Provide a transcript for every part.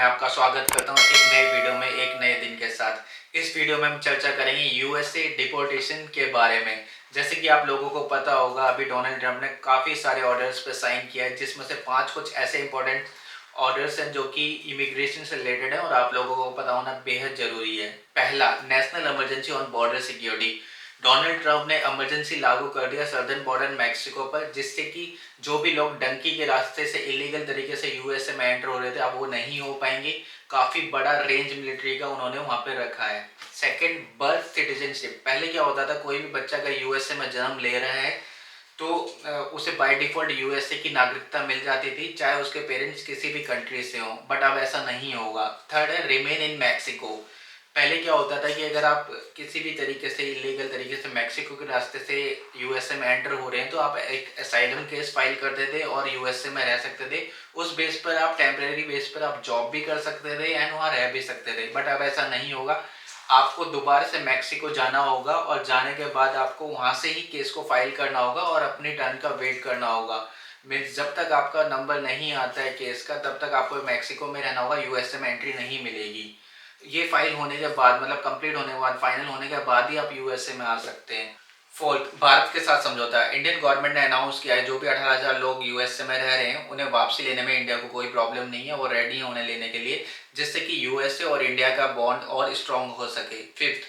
मैं आपका स्वागत करता हूँ एक नए वीडियो में एक नए दिन के साथ। इस वीडियो में हम चर्चा करेंगे यूएसए डिपोर्टेशन के बारे में। जैसे कि आप लोगों को पता होगा, अभी डोनाल्ड ट्रंप ने काफ़ी सारे ऑर्डर्स पे साइन किया है, जिसमें से 5 कुछ ऐसे इंपॉर्टेंट ऑर्डर्स हैं जो कि इमिग्रेशन से रिलेटेड है और आप लोगों को पता होना बेहद ज़रूरी है। पहला, national emergency on border security. Donald Trump ने इमरजेंसी लागू कर दिया सदर्न बॉर्डर मैक्सिको पर, जिससे कि जो भी लोग डंकी के रास्ते से इलीगल तरीके से यूएसए में एंटर हो रहे थे, अब वो नहीं हो पाएंगे। काफ़ी बड़ा रेंज मिलिट्री का उन्होंने वहाँ पे रखा है। Second, birth citizenship. पहले क्या होता था, कोई भी बच्चा अगर यूएसए में जन्म ले रहा है तो उसे बाय डिफ़ॉल्ट यूएसए की नागरिकता मिल जाती थी, चाहे उसके पेरेंट्स किसी भी कंट्री से हों, बट अब ऐसा नहीं होगा। थर्ड है रिमेन इन मैक्सिको। पहले क्या होता था कि अगर आप किसी भी तरीके से इलीगल तरीके से मैक्सिको के रास्ते से यूएसए में एंटर हो रहे हैं, तो आप एक असाइलम केस फाइल करते थे और यूएसए में रह सकते थे। उस बेस पर आप टेम्परेरी बेस पर आप जॉब भी कर सकते थे एंड वहाँ रह भी सकते थे, बट अब ऐसा नहीं होगा। आपको दोबारा से मैक्सिको जाना होगा और जाने के बाद आपको वहाँ से ही केस को फाइल करना होगा और अपनी टर्न का वेट करना होगा। मीन्स जब तक आपका नंबर नहीं आता है केस का, तब तक आपको मैक्सिको में रहना होगा, यूएसए में एंट्री नहीं मिलेगी। ये फाइल होने के बाद, मतलब कंप्लीट होने के बाद, फाइनल होने के बाद ही आप यूएसए में आ सकते हैं। फोर्थ, भारत के साथ समझौता। इंडियन गवर्नमेंट ने अनाउंस किया है जो भी 18,000 लोग यूएसए में रह रहे हैं, उन्हें वापसी लेने में इंडिया को कोई प्रॉब्लम नहीं है, वो रेडी है उन्हें लेने के लिए, जिससे कि यूएसए और इंडिया का बॉन्ड और स्ट्रॉन्ग हो सके। Fifth,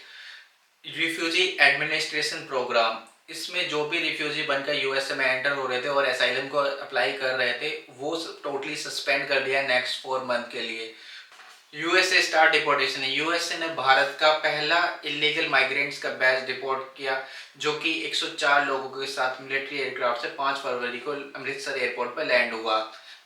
refugee administration program. इसमें जो भी रिफ्यूजी बनकर यूएसए में एंटर हो रहे थे और असाइलम को अप्लाई कर रहे थे, वो टोटली सस्पेंड कर दिया नेक्स्ट 4 मंथ के लिए। यूएसए स्टार डिपोर्टेशन है। यूएसए ने भारत का पहला इलीगल माइग्रेंट्स का बैच डिपोर्ट किया, जो कि 104 लोगों के साथ मिलिट्री एयरक्राफ्ट से 5 फरवरी को अमृतसर एयरपोर्ट पर लैंड हुआ।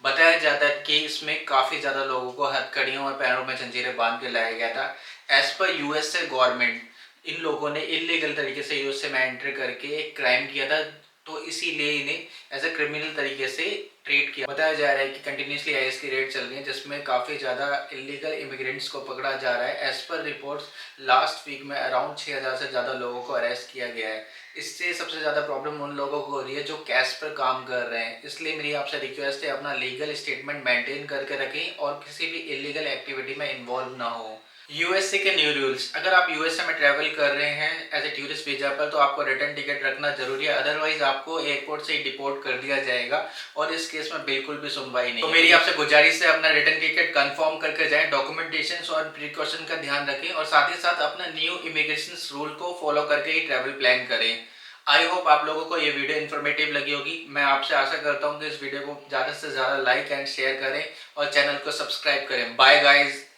बताया जाता है कि इसमें काफ़ी ज़्यादा लोगों को हथकड़ियों और पैरों में जंजीरें बांध के लाया गया था। एज पर यूएसए गवर्नमेंट, इन लोगों ने इलीगल तरीके से यूएसए में एंटर करके एक क्राइम किया था, तो इसीलिए इन्हें एज ए क्रिमिनल तरीके से ट्रीट किया। बताया जा रहा है कि कंटिन्यूसली आईएस की रेड चल रही है, जिसमें काफ़ी ज़्यादा इलीगल इमिग्रेंट्स को पकड़ा जा रहा है। As per reports last week में अराउंड 6,000 से ज़्यादा लोगों को अरेस्ट किया गया है। इससे सबसे ज़्यादा प्रॉब्लम उन लोगों को हो रही है जो कैश पर काम कर रहे हैं। इसलिए मेरी आपसे रिक्वेस्ट है, अपना लीगल स्टेटमेंट मेंटेन करके रखें और किसी भी इलीगल एक्टिविटी में इन्वॉल्व ना हो। यूएसए के न्यू रूल्स। अगर आप यूएसए में ट्रैवल कर रहे हैं एज ए टूरिस्ट वीजा पर, तो आपको रिटर्न टिकट रखना जरूरी है, अदरवाइज आपको एयरपोर्ट से ही डिपोर्ट कर दिया जाएगा और इस केस में बिल्कुल भी सुनवाई नहीं। तो मेरी आपसे गुजारिश है, अपना रिटर्न टिकट कंफर्म करके जाएं, डॉक्यूमेंटेशन और प्रिकॉशन का ध्यान रखें और साथ ही साथ अपना न्यू इमिग्रेशन रूल को फॉलो करके ही ट्रैवल प्लान करें। आई होप आप लोगों को ये वीडियो इन्फॉर्मेटिव लगी होगी। मैं आपसे आशा करता हूँ कि इस वीडियो को ज़्यादा से ज़्यादा लाइक एंड शेयर करें और चैनल को सब्सक्राइब करें। Bye guys.